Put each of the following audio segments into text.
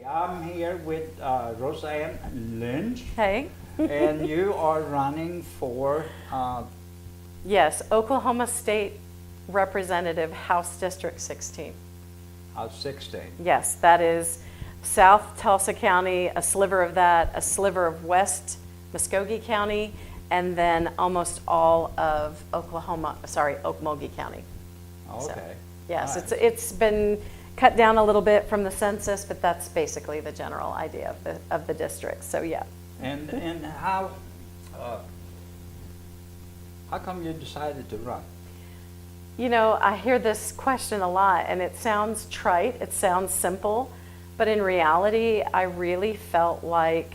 I'm here with Rosie Lynch. Hey. And you are running for? Yes, Oklahoma State Representative, House District 16. House 16. Yes, that is South Tulsa County, a sliver of that, a sliver of West Muskogee County, and then almost all of Okmulgee County. Okay. So, yes, right. it's been cut down a little bit from the census, but that's basically the general idea of the district. So yeah. And how come you decided to run? You know, I hear this question a lot, and it sounds trite, it sounds simple, but in reality, I really felt like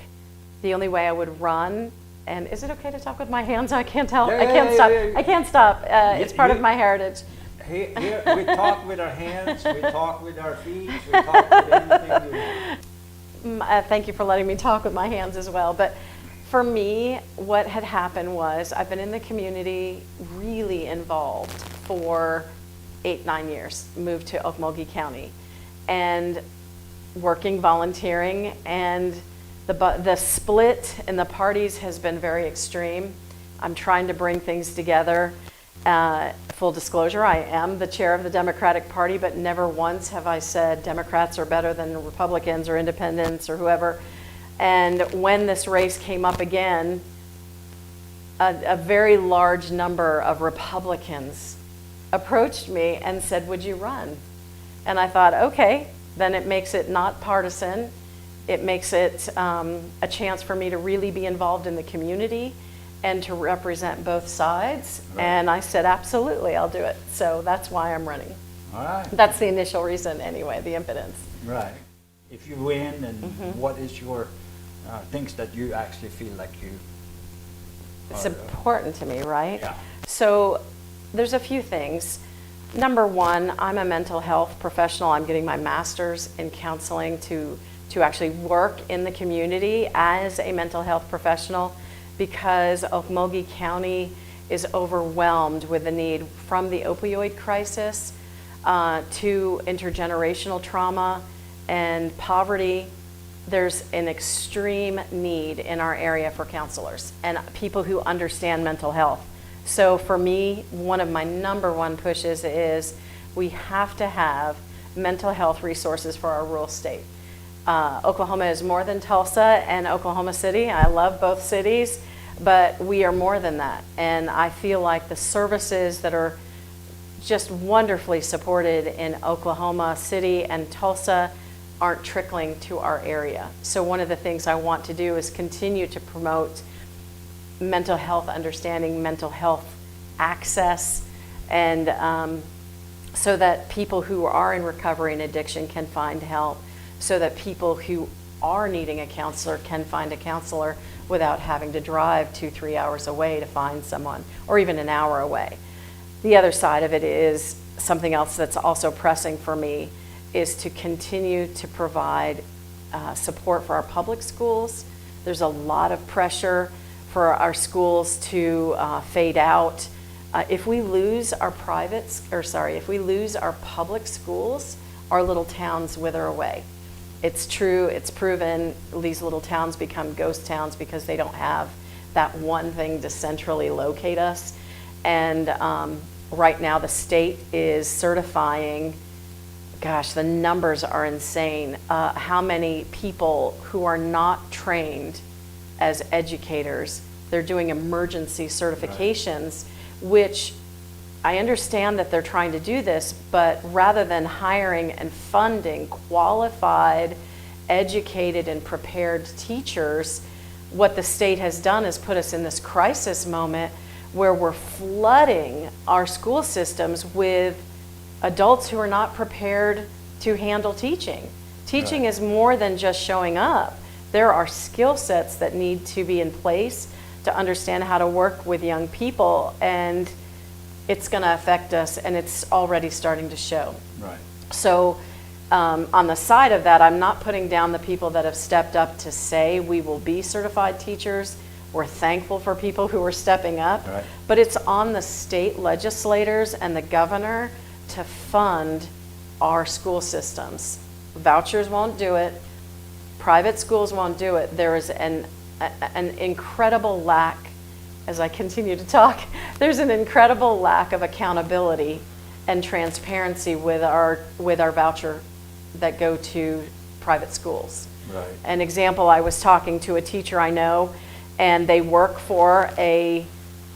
the only way I would run. And is it okay to talk with my hands? I can't tell. I can't stop. I can't stop. It's part of my heritage. Here we talk with our hands, we talk with our feet, we talk with anything you want. Thank you for letting me talk with my hands as well. But for me, what had happened was I've been in the community, really involved for 8-9 years, moved to Okmulgee County, and working, volunteering, and the split in the parties has been very extreme. I'm trying to bring things together. Full disclosure, I am the chair of the Democratic Party, but never once have I said Democrats are better than Republicans or independents or whoever. And when this race came up again, a very large number of Republicans approached me and said, would you run? And I thought, okay, then it makes it not partisan. It makes it a chance for me to really be involved in the community and to represent both sides. Right. And I said, absolutely, I'll do it. So that's why I'm running. All right. That's the initial reason anyway, the impotence. Right. If you win, and what is your things that you actually feel like you It's important to me, right? Yeah. So there's a few things. Number one, I'm a mental health professional. I'm getting my master's in counseling to actually work in the community as a mental health professional, because Okmulgee County is overwhelmed with the need, from the opioid crisis to intergenerational trauma and poverty. There's an extreme need in our area for counselors and people who understand mental health. So for me, one of my number one pushes is we have to have mental health resources for our rural state. Oklahoma is more than Tulsa and Oklahoma City. I love both cities, but we are more than that. And I feel like the services that are just wonderfully supported in Oklahoma City and Tulsa aren't trickling to our area. So one of the things I want to do is continue to promote mental health understanding, mental health access, and so that people who are in recovery and addiction can find help, so that people who are needing a counselor can find a counselor without having to drive 2-3 hours away to find someone, or even an hour away. The other side of it is something else that's also pressing for me, is to continue to provide support for our public schools. There's a lot of pressure for our schools to fade out. If we lose our if we lose our public schools, our little towns wither away. It's true, it's proven, these little towns become ghost towns because they don't have that one thing to centrally locate us. And right now the state is certifying, gosh, the numbers are insane, how many people who are not trained as educators, they're doing emergency certifications, which I understand that they're trying to do this, but rather than hiring and funding qualified, educated, and prepared teachers, what the state has done is put us in this crisis moment where we're flooding our school systems with adults who are not prepared to handle teaching. Teaching is more than just showing up. There are skill sets that need to be in place to understand how to work with young people, and it's going to affect us, and it's already starting to show. Right. So on the side of that, I'm not putting down the people that have stepped up to say we will be certified teachers. We're thankful for people who are stepping up, right. But it's on the state legislators and the governor to fund our school systems. Vouchers won't do it. Private schools won't do it. There is an incredible lack, as I continue to talk, there's an incredible lack of accountability and transparency with our voucher that go to private schools. Right. An example, I was talking to a teacher I know, and they work for a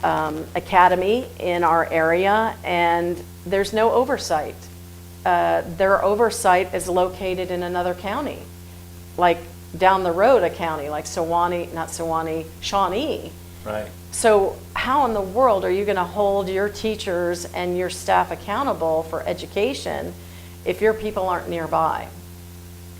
academy in our area, and there's no oversight. Their oversight is located in another county, like down the road a county, like Shawnee. Right. So how in the world are you going to hold your teachers and your staff accountable for education if your people aren't nearby?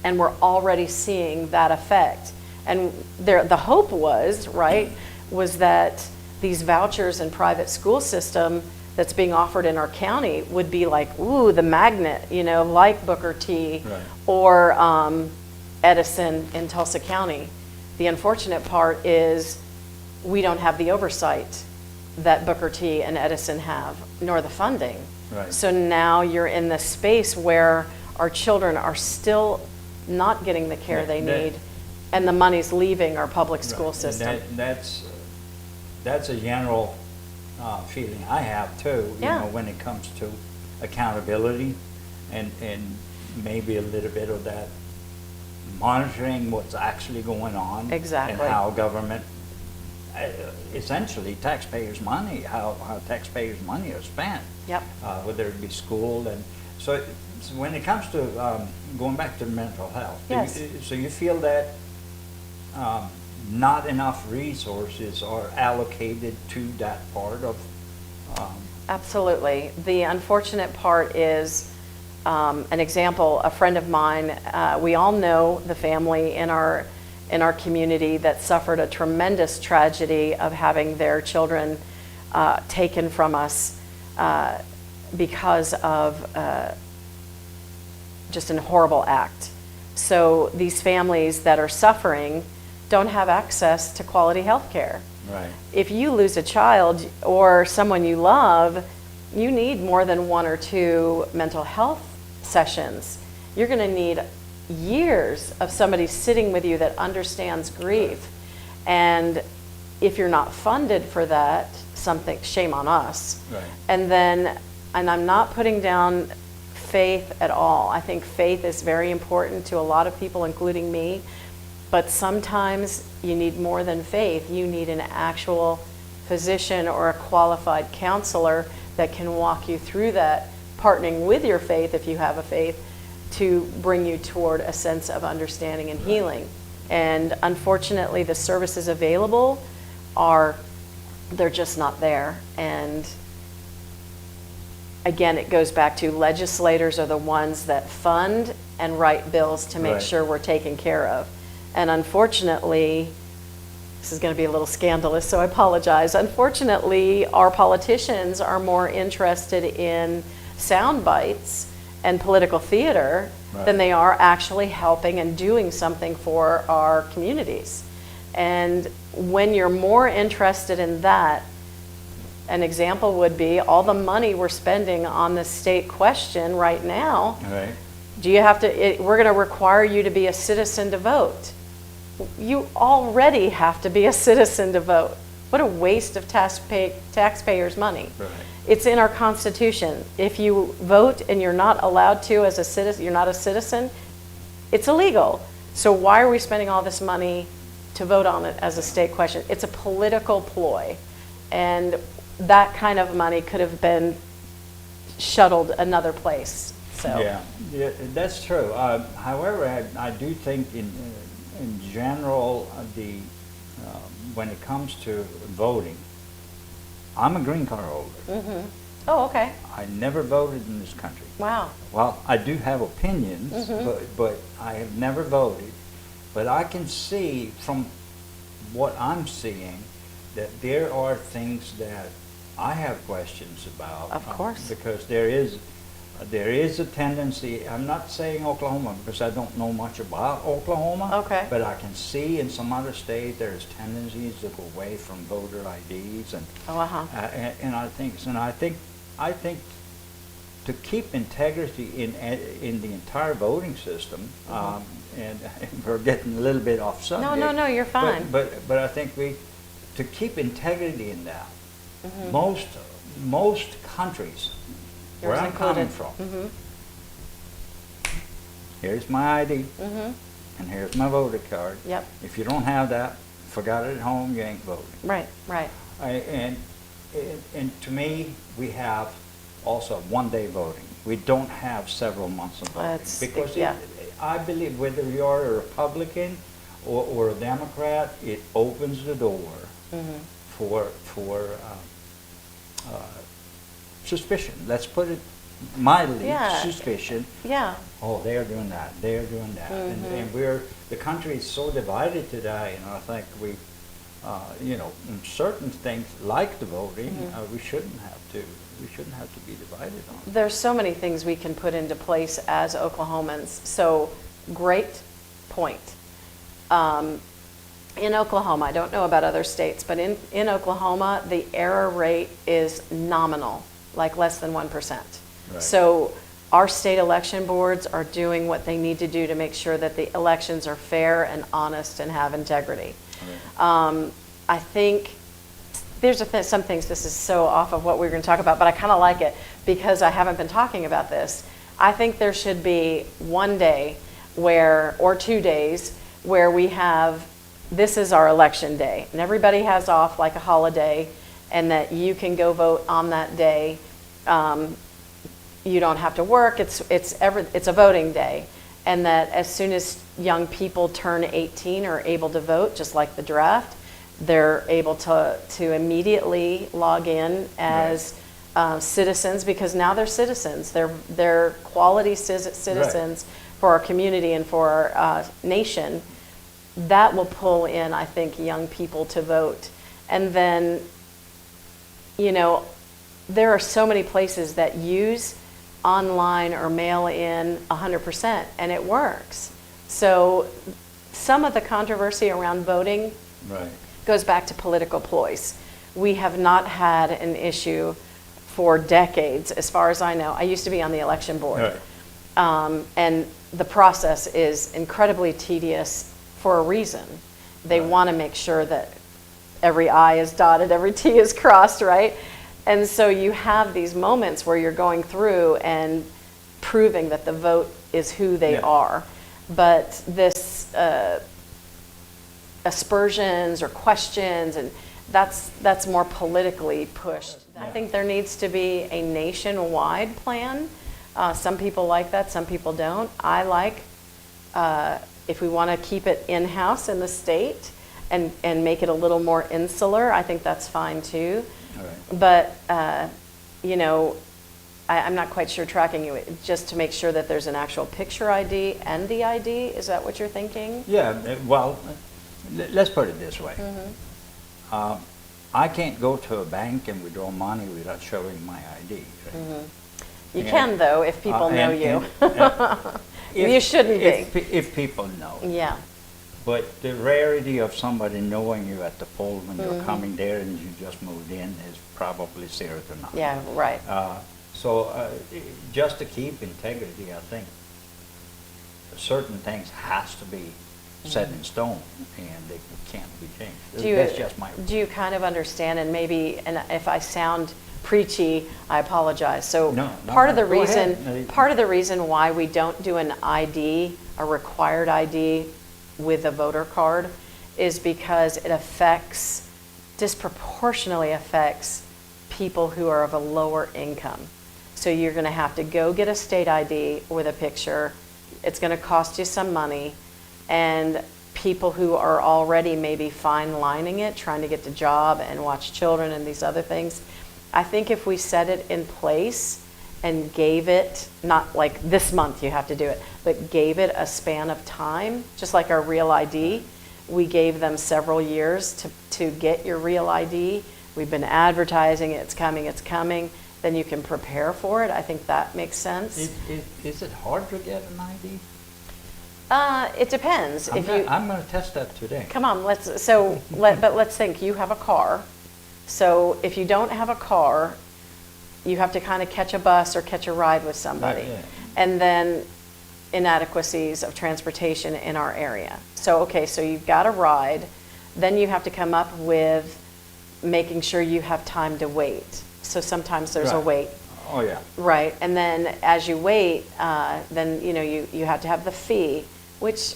And we're already seeing that effect. And the hope was, right, was that these vouchers and private school system that's being offered in our county would be like, ooh, the magnet, like Booker T. Right. or Edison in Tulsa County. The unfortunate part is we don't have the oversight that Booker T and Edison have, nor the funding. Right. So now you're in this space where our children are still not getting the care they need, and the money's leaving our public school system. And that's a general feeling I have too, when it comes to accountability and maybe a little bit of that monitoring what's actually going on. Exactly. And how government, essentially taxpayers' money, how taxpayers' money are spent. Yep. Whether it be school. And so when it comes to going back to mental health, yes. So you feel that not enough resources are allocated to that part of Absolutely. The unfortunate part is an example, a friend of mine, we all know the family in our community that suffered a tremendous tragedy of having their children taken from us because of just a horrible act. So these families that are suffering don't have access to quality health care. Right. If you lose a child or someone you love, you need more than 1 or 2 mental health sessions. You're going to need years of somebody sitting with you that understands grief. And if you're not funded for that, shame on us. Right. And I'm not putting down faith at all. I think faith is very important to a lot of people, including me. But sometimes you need more than faith. You need an actual physician or a qualified counselor that can walk you through that, partnering with your faith, if you have a faith, to bring you toward a sense of understanding and healing. And unfortunately, the services available they're just not there. And again, it goes back to legislators are the ones that fund and write bills to make Right. sure we're taken care of. And unfortunately, this is going to be a little scandalous, so I apologize. Unfortunately, our politicians are more interested in sound bites and political theater Right. than they are actually helping and doing something for our communities. And when you're more interested in that, an example would be all the money we're spending on the state question right now. Right. Do you have to, we're going to require you to be a citizen to vote. You already have to be a citizen to vote. What a waste of taxpayers' money. Right. It's in our Constitution. If you vote and you're not allowed to as a citizen, you're not a citizen, it's illegal. So why are we spending all this money to vote on it as a state question? It's a political ploy. And that kind of money could have been shuttled another place. So. Yeah, that's true. However, I do think in general, when it comes to voting, I'm a green card holder. Mm-hmm. Oh, okay. I never voted in this country. Wow. Well, I do have opinions, Mm-hmm. but I have never voted. But I can see from what I'm seeing that there are things that I have questions about. Of course. Because there is a tendency, I'm not saying Oklahoma because I don't know much about Oklahoma. Okay. But I can see in some other states there's tendencies to go away from voter IDs and and I think to keep integrity in the entire voting system, and we're getting a little bit off subject. No, you're fine. But I think to keep integrity in that, Mm-hmm. most countries, where Yours I'm coming included. from, Mhm. here's my ID, Mhm. and here's my voter card. Yep. If you don't have that, forgot it at home, you ain't voting. Right. And to me, we have also one-day voting. We don't have several months of voting. That's- Because yeah. I believe whether you're a Republican or a Democrat, it opens the door Mhm. for suspicion. Let's put it mildly, Yeah. suspicion. Yeah. Oh, they're doing that, they're doing that. And the country is so divided today, and I think we, in certain things like the voting, we shouldn't have to be divided on. There's so many things we can put into place as Oklahomans. So, great point. In Oklahoma, I don't know about other states, but in Oklahoma, the error rate is nominal, like less than 1%. Right. So our state election boards are doing what they need to do to make sure that the elections are fair and honest and have integrity. Right. I think there's some things, this is so off of what we're going to talk about, but I kind of like it because I haven't been talking about this. I think there should be one day or 2 days where we have, this is our election day, and everybody has off like a holiday, and that you can go vote on that day. You don't have to work. It's a voting day, and that as soon as young people turn 18 or able to vote, just like the draft, they're able to immediately log in as citizens, because now they're citizens. They're quality citizens for our community and for our nation. That will pull in, I think, young people to vote. And then, there are so many places that use online or mail in 100%, and it works. So some of the controversy around voting goes back to political ploys. We have not had an issue for decades, as far as I know. I used to be on the election board. And the process is incredibly tedious for a reason. They want to make sure that every I is dotted, every T is crossed, right? And so you have these moments where you're going through and proving that the vote is who they are. But this aspersions or questions, and that's more politically pushed. I think there needs to be a nationwide plan. Some people like that, some people don't. I like, if we want to keep it in-house in the state and make it a little more insular, I think that's fine too. But, I'm not quite sure tracking you, just to make sure that there's an actual picture ID and the ID. Is that what you're thinking? Yeah, well, let's put it this way. I can't go to a bank and withdraw money without showing my ID. Right? You can, though, if people know you. You shouldn't be. If people know. Yeah. But the rarity of somebody knowing you at the poll when you're coming there and you just moved in is probably 0 to none. Yeah, right. So just to keep integrity, I think certain things has to be set in stone, and they can't be changed. That's just my opinion. Do you kind of understand, and if I sound preachy, I apologize. So part of the reason why we don't do an ID, a required ID with a voter card, is because it disproportionately affects people who are of a lower income. So you're going to have to go get a state ID with a picture. It's going to cost you some money. And people who are already maybe fine lining it, trying to get the job and watch children and these other things, I think if we set it in place and gave it, not like this month you have to do it, but gave it a span of time, just like our real ID, we gave them several years to get your real ID. We've been advertising it's coming, then you can prepare for it. I think that makes sense. Is it hard to get an ID? It depends. I'm going to test that today. Come on, but let's think. You have a car. So if you don't have a car, you have to kind of catch a bus or catch a ride with somebody. And then inadequacies of transportation in our area. So, okay, so you've got a ride, then you have to come up with making sure you have time to wait. So sometimes there's a Right. wait. Oh, yeah. Right, and then as you wait, then you have to have the fee, which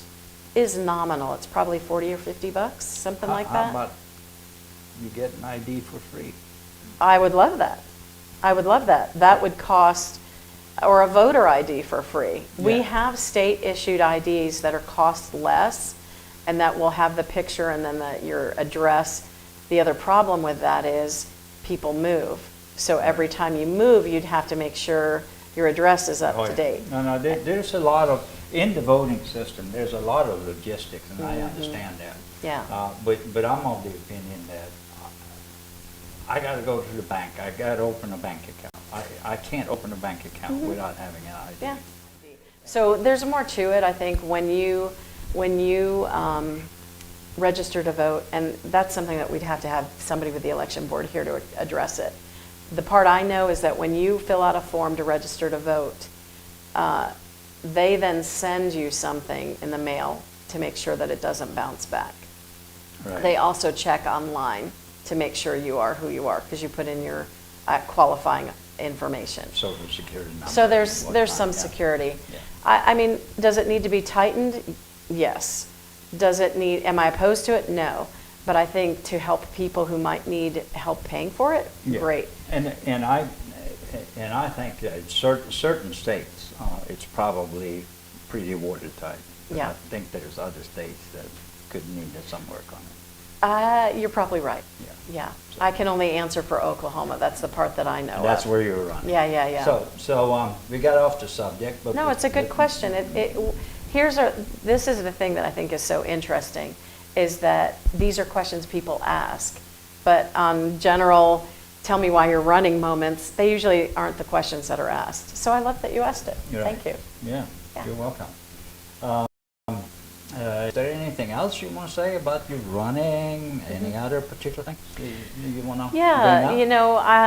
is nominal. It's probably 40 or 50 bucks, something like How that. about you get an ID for free? I would love that. I would love that. That would cost, or a voter ID for free. We Yeah. have state-issued IDs that are cost less, and that will have the picture and then your address. The other problem with that is people move. So every time you move, you'd have to make sure your address is up Oh, to yeah. date. No, there's a lot of, in the voting system, there's a lot of logistics, and I understand that. Yeah. But I'm of the opinion that I gotta go to the bank, I gotta open a bank account. I can't open a bank account without having an ID. Yeah. So there's more to it, I think, when you register to vote, and that's something that we'd have to have somebody with the election board here to address it. The part I know is that when you fill out a form to register to vote, they then send you something in the mail to make sure that it doesn't bounce back. Right. They also check online to make sure you are who you are, because you put in your qualifying information. Social security number. So there's whatnot, some yeah. security. Yeah. I mean, does it need to be tightened? Yes. Does it need, am I opposed to it? No. But I think to help people who might need help paying for it, Yeah. great. And I think that certain states, it's probably pretty watertight. Yeah. I think there's other states that could need some work on it. You're probably right. Yeah. Yeah. I can only answer for Oklahoma. That's the part that I know That's of. where you were running. Yeah. So we got off the subject, but. No, it's a good question. This is the thing that I think is so interesting, is that these are questions people ask, but on general, tell me why you're running moments, they usually aren't the questions that are asked. So I love that you asked it. You're Thank right. you. Yeah, Yeah. you're welcome. Is there anything else you want to say about you running? Any other particular things you want to bring Yeah,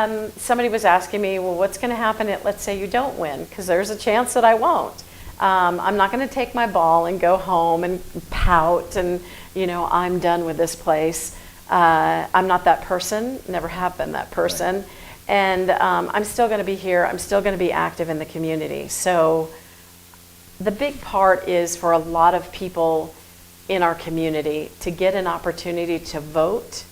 up? somebody was asking me, well, what's going to happen if, let's say you don't win? Because there's a chance that I won't. I'm not going to take my ball and go home and pout and, I'm done with this place. I'm not that person, never have been that person. Right. And I'm still going to be here. I'm still going to be active in the community. So the big part is for a lot of people in our community to get an opportunity to vote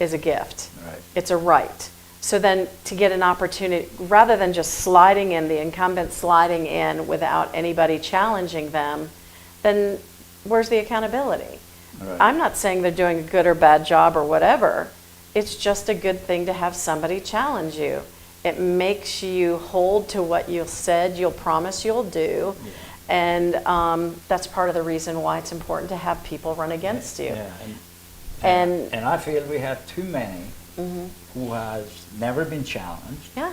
is a gift. Right. It's a right. So then to get an opportunity, rather than just sliding in, the incumbent sliding in without anybody challenging them, then where's the accountability? Right. I'm not saying they're doing a good or bad job or whatever. It's just a good thing to have somebody challenge you. It makes you hold to what you said you'll promise you'll do. Yeah. And that's part of the reason why it's important to have people run against you. Yeah, And I feel we have too many Mhm. who has never been challenged, Yeah,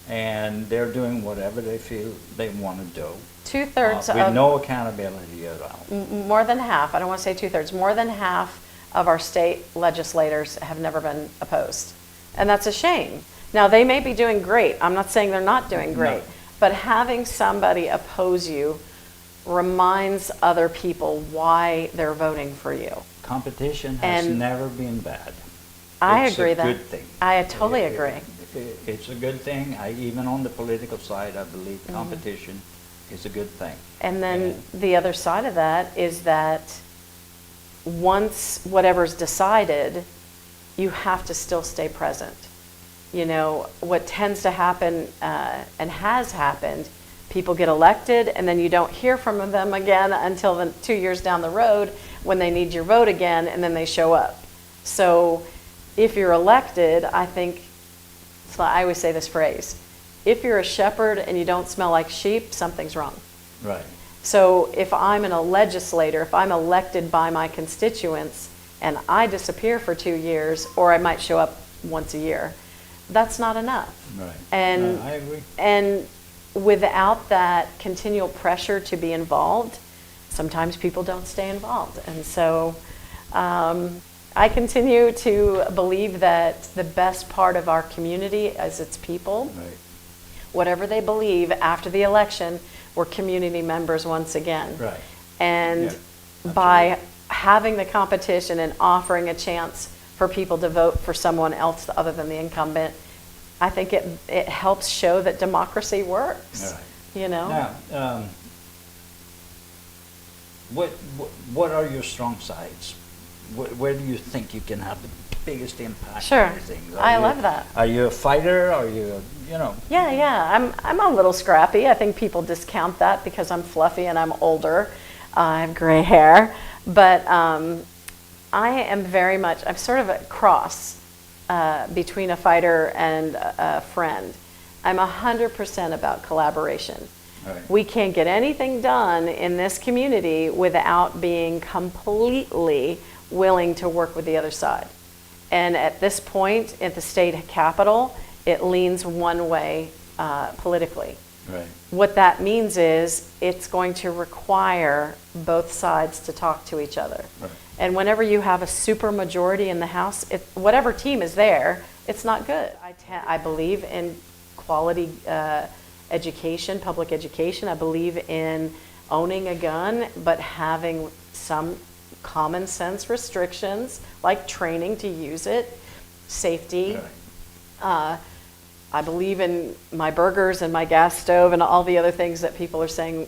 and they're doing whatever they feel they want to do. 2/3 With of no accountability at all. more than half, I don't want to say 2/3, more than half of our state legislators have never been opposed. And that's a shame. Now, they may be doing great. I'm not saying they're not doing great. No. But having somebody oppose you reminds other people why they're voting for you. Competition has And never been bad. I It's agree a that. good thing. I totally agree. It's a good thing. Even on the political side, I believe Mm-hmm. competition is a good thing. And then the other side of that is that once whatever's decided, you have to still stay present. What tends to happen and has happened, people get elected and then you don't hear from them again until 2 years down the road when they need your vote again, and then they show up. So if you're elected, I think, so I always say this phrase, if you're a shepherd and you don't smell like sheep, something's wrong. Right. So if I'm a legislator, if I'm elected by my constituents and I disappear for 2 years, or I might show up once a year, that's not enough. Right. And, I agree. and without that continual pressure to be involved, sometimes people don't stay involved. And so I continue to believe that the best part of our community is its people. Right. Whatever they believe after the election, we're community members once again. Right. And Yeah, by having the competition and offering a chance for people to vote for someone else other than the incumbent, I think it helps show that democracy works. Right. You know? Now, what are your strong sides? Where do you think you can have the biggest impact? Sure. On things? I love that. Are you a fighter? Are you, Yeah. I'm a little scrappy. I think people discount that because I'm fluffy and I'm older. I have gray hair. But I am very much, I'm sort of a cross between a fighter and a friend. I'm 100% about collaboration. Right. We can't get anything done in this community without being completely willing to work with the other side. And at this point, at the state capitol, it leans one way politically. Right. What that means is it's going to require both sides to talk to each other. Right. And whenever you have a super majority in the House, whatever team is there, it's not good. I believe in quality education, public education. I believe in owning a gun, but having some common sense restrictions, like training to use it, safety. Right. I believe in my burgers and my gas stove and all the other things that people are saying,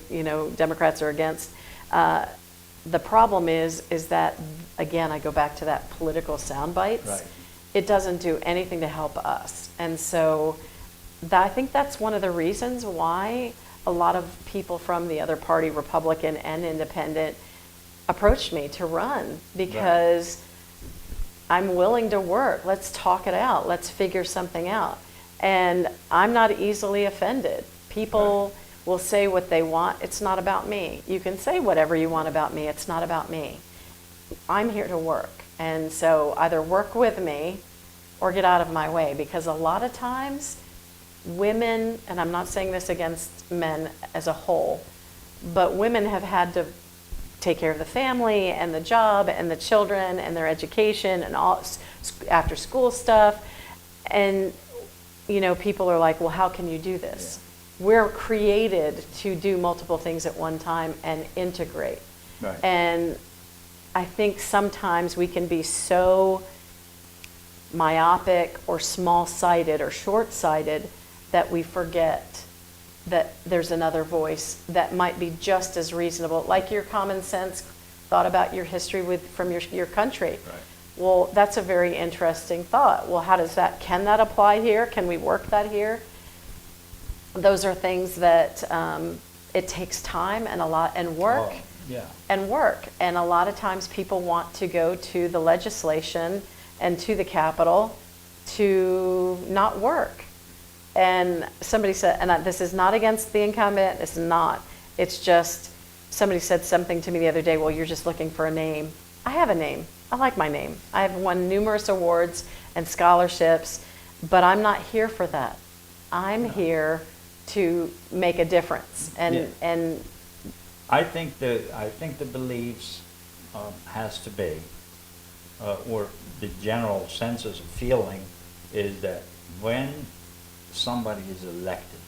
Democrats are against. The problem is that, again, I go back to that political sound bites. Right. It doesn't do anything to help us. And so I think that's one of the reasons why a lot of people from the other party, Republican and Independent, approached me to run, because I'm willing to work. Let's talk it out. Let's figure something out. And I'm not easily offended. People will say what they want. It's not about me. You can say whatever you want about me. It's not about me. I'm here to work. And so either work with me or get out of my way, because a lot of times women, and I'm not saying this against men as a whole, but women have had to take care of the family and the job and the children and their education and all after school stuff. And people are like, well, how can you do this? Yeah. We're created to do multiple things at one time and integrate. Right. And I think sometimes we can be so myopic or small-sighted or short-sighted that we forget that there's another voice that might be just as reasonable, like your common sense thought about your history from your country. Right. Well, that's a very interesting thought. Well, can that apply here? Can we work that here? Those are things that it takes time and work. Oh, yeah. And work. And a lot of times people want to go to the legislation and to the Capitol to not work. And somebody said, and this is not against the incumbent, it's not. It's just, somebody said something to me the other day, well, you're just looking for a name. I have a name. I like my name. I have won numerous awards and scholarships, but I'm not here for that. I'm here to make a difference. And I think the beliefs has to be, or the general census of feeling is that when somebody is elected,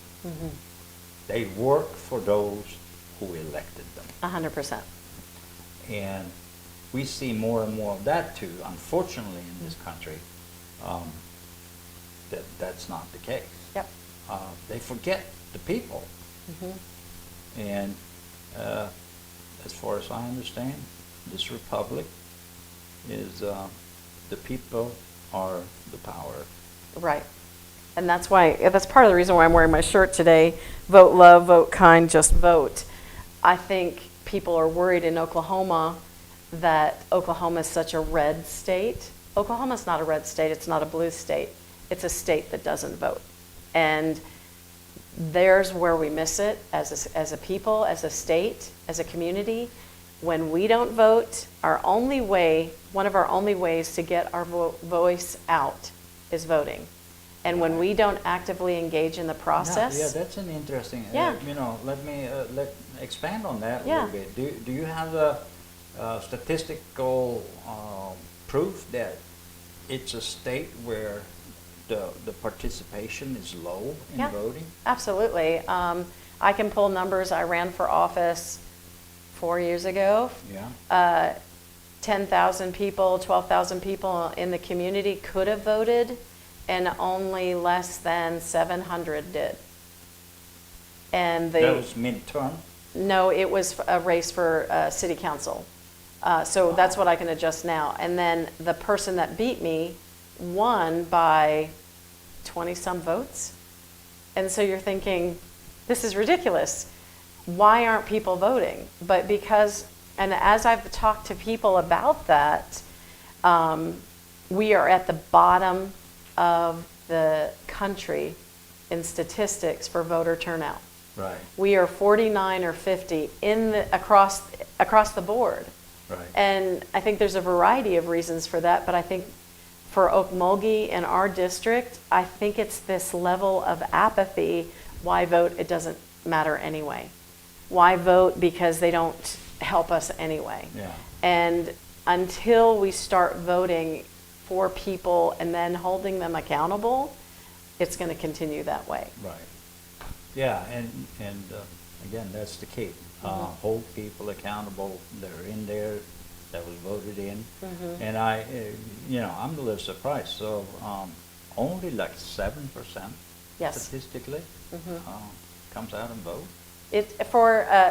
they work for those who elected them. 100%. And we see more and more of that too, unfortunately, in this country. That's not the case. Yep. They forget the people. And as far as I understand, this republic is the people are the power. Right. And that's part of the reason why I'm wearing my shirt today. Vote love, vote kind, just vote. I think people are worried in Oklahoma that Oklahoma is such a red state. Oklahoma's not a red state, it's not a blue state. It's a state that doesn't vote. And there's where we miss it as a people, as a state, as a community. When we don't vote, one of our only ways to get our voice out is voting. And when we don't actively engage in the process. Yeah, that's an interesting. Yeah. Let me expand on that a Yeah. little bit. Do you have a statistical proof that it's a state where the participation is low in voting? Absolutely. I can pull numbers. I ran for office 4 years ago. Yeah. 10,000 people, 12,000 people in the community could have voted, and only less than 700 did. And That was midterm? No, it was a race for city council. So that's what I can adjust now. And then the person that beat me won by 20-some votes. And so you're thinking, this is ridiculous. Why aren't people voting? But because, and as I've talked to people about that, we are at the bottom of the country in statistics for voter turnout. Right. We are 49 or 50 across the board. Right. And I think there's a variety of reasons for that, but I think for Okmulgee in our district, I think it's this level of apathy. Why vote? It doesn't matter anyway. Why vote? Because they don't help us anyway. Yeah. And until we start voting for people and then holding them accountable, it's going to continue that way. Right. Yeah, and again, that's the key. Hold people accountable that are in there, that was voted in. And I'm a little surprised. So only like 7% Yes. statistically comes out and vote.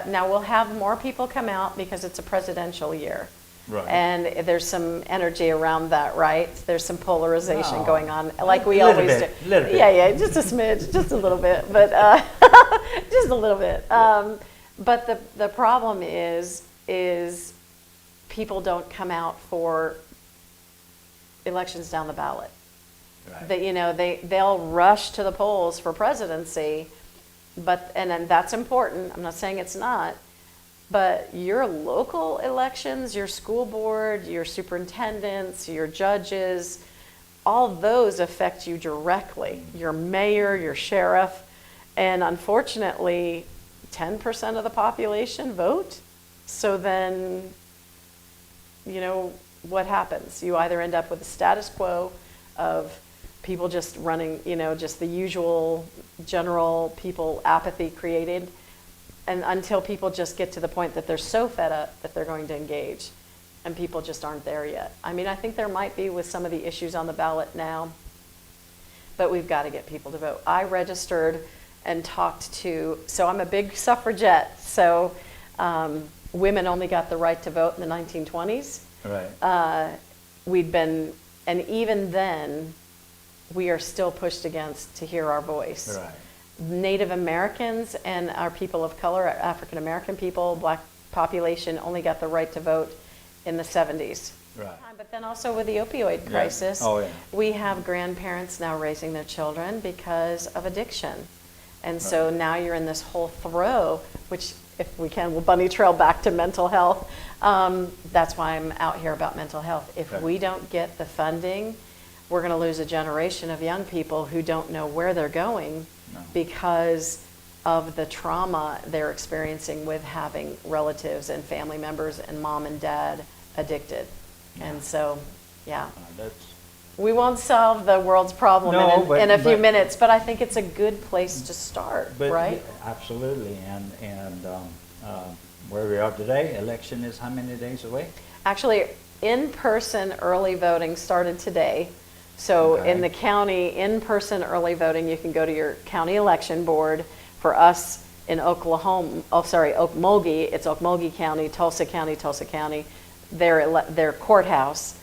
Now we'll have more people come out because it's a presidential year. Right. And there's some energy around that, right? There's some polarization No. going on, like we Little always bit, do. little bit. Yeah, just a smidge, just a little bit, but just a little bit. But the problem is people don't come out for elections down the ballot. Right. They'll rush to the polls for presidency, and that's important. I'm not saying it's not. But your local elections, your school board, your superintendents, your judges, all those affect you directly. Your mayor, your sheriff, and unfortunately, 10% of the population vote. So then, what happens? You either end up with a status quo of people just running, just the usual general people apathy created, and until people just get to the point that they're so fed up that they're going to engage, and people just aren't there yet. I mean, I think there might be with some of the issues on the ballot now, but we've got to get people to vote. I registered and talked to, so I'm a big suffragette, so women only got the right to vote in the 1920s. Right. And even then, we are still pushed against to hear our voice. Right. Native Americans and our people of color, African American people, black population only got the right to vote in the 70s. Right. But then also with the opioid crisis, Oh, yeah. we have grandparents now raising their children because of addiction. And so now you're in this whole throw, which if we can, we'll bunny trail back to mental health. That's why I'm out here about mental health. If we don't get the funding, we're going to lose a generation of young people who don't know where they're going because of the trauma they're experiencing with having relatives and family members and mom and dad addicted. And so, we won't solve the world's problem in a few minutes, but I think it's a good place to start, right? Absolutely, and where we are today, election is how many days away? Actually, in-person early voting started today. So in the county, in-person early voting, you can go to your county election board. For us in Okmulgee, it's Okmulgee County, Tulsa County, their courthouse.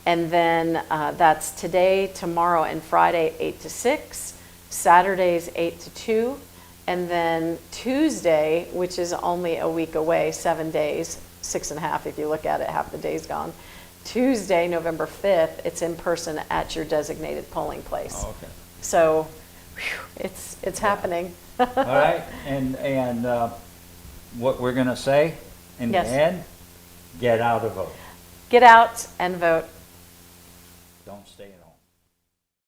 And then that's today, tomorrow, and Friday, 8 to 6. Saturdays, 8 to 2. And then Tuesday, which is only a week away, 7 days, 6.5 if you look at it, half the day's gone. Tuesday, November 5th, it's in person at your designated polling place. Oh, okay. So it's happening. All right, and what we're going to say in the end, get out and vote. Get out and vote. Don't stay at home.